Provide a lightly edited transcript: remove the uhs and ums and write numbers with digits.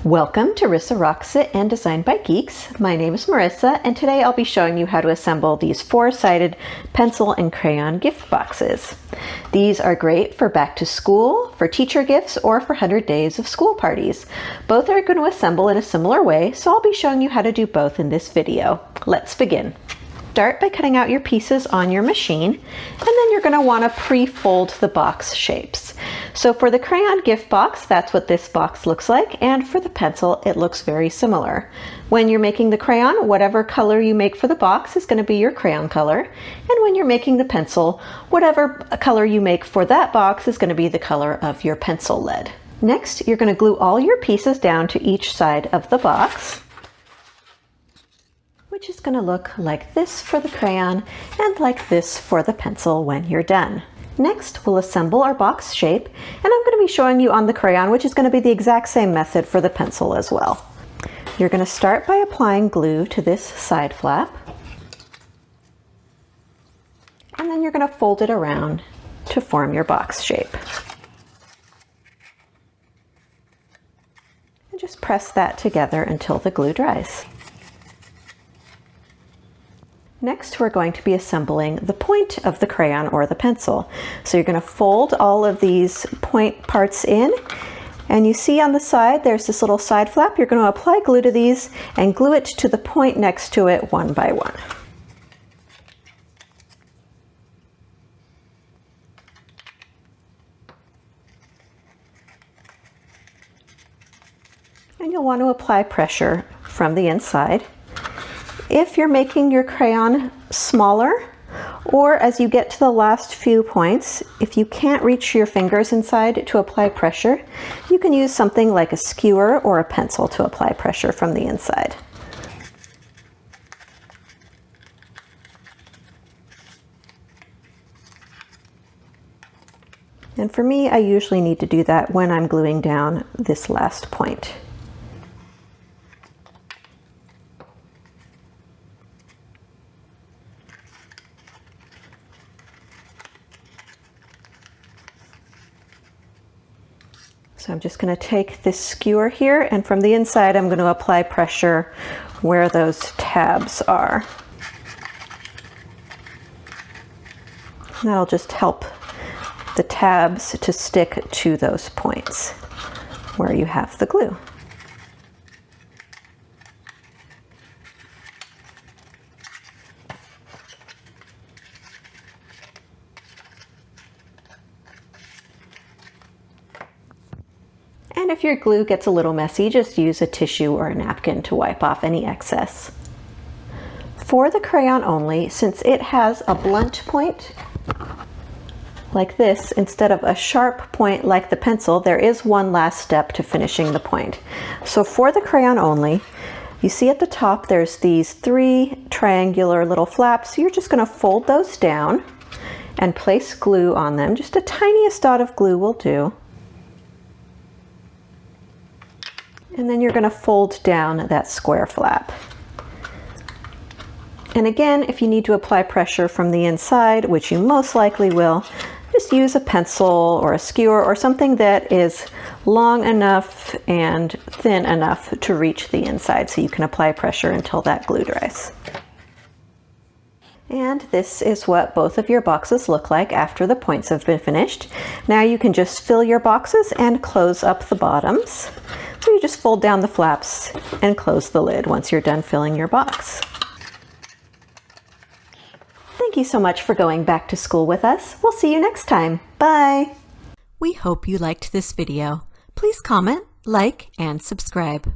Welcome to Rissa Rocks It and Designed by Geeks. My name is Marissa, and today I'll be showing you how to assemble these four-sided pencil and crayon gift boxes. These are great for back to school, for teacher gifts, or for 100 days of school parties. Both are going to assemble in a similar way, so I'll be showing you how to do both in this video. Let's begin. Start by cutting out your pieces on your machine, and then you're going to want to pre-fold the box shapes. So for the crayon gift box, that's what this box looks like, and for the pencil, it looks very similar. When you're making the crayon, whatever color you make for the box is going to be your crayon color, and when you're making the pencil, whatever color you make for that box is going to be the color of your pencil lead. Next, you're going to glue all your pieces down to each side of the box, which is going to look like this for the crayon and like this for the pencil when you're done. Next, we'll assemble our box shape, and I'm going to be showing you on the crayon, which is going to be the exact same method for the pencil as well. You're going to start by applying glue to this side flap, and then you're going to fold it around to form your box shape. And just press that together until the glue dries. Next, we're going to be assembling the point of the crayon or the pencil. So you're going to fold all of these point parts in, and you see on the side there's this little side flap. You're going to apply glue to these and glue it to the point next to it one by one. And you'll want to apply pressure from the inside. If you're making your crayon smaller, or as you get to the last few points, if you can't reach your fingers inside to apply pressure, you can use something like a skewer or a pencil to apply pressure from the inside. And for me, I usually need to do that when I'm gluing down this last point. So I'm just going to take this skewer here, and from the inside I'm going to apply pressure where those tabs are. And that'll just help the tabs to stick to those points where you have the glue. And if your glue gets a little messy, just use a tissue or a napkin to wipe off any excess. For the crayon only, since it has a blunt point like this instead of a sharp point like the pencil, there is one last step to finishing the point. So for the crayon only, you see at the top there's these three triangular little flaps. You're just going to fold those down and place glue on them. Just the tiniest dot of glue will do. And then you're going to fold down that square flap. And again, if you need to apply pressure from the inside, which you most likely will, just use a pencil or a skewer or something that is long enough and thin enough to reach the inside so you can apply pressure until that glue dries. And this is what both of your boxes look like after the points have been finished. Now you can just fill your boxes and close up the bottoms. So you just fold down the flaps and close the lid once you're done filling your box. Thank you so much for going back to school with us. We'll see you next time. Bye! We hope you liked this video. Please comment, like, and subscribe.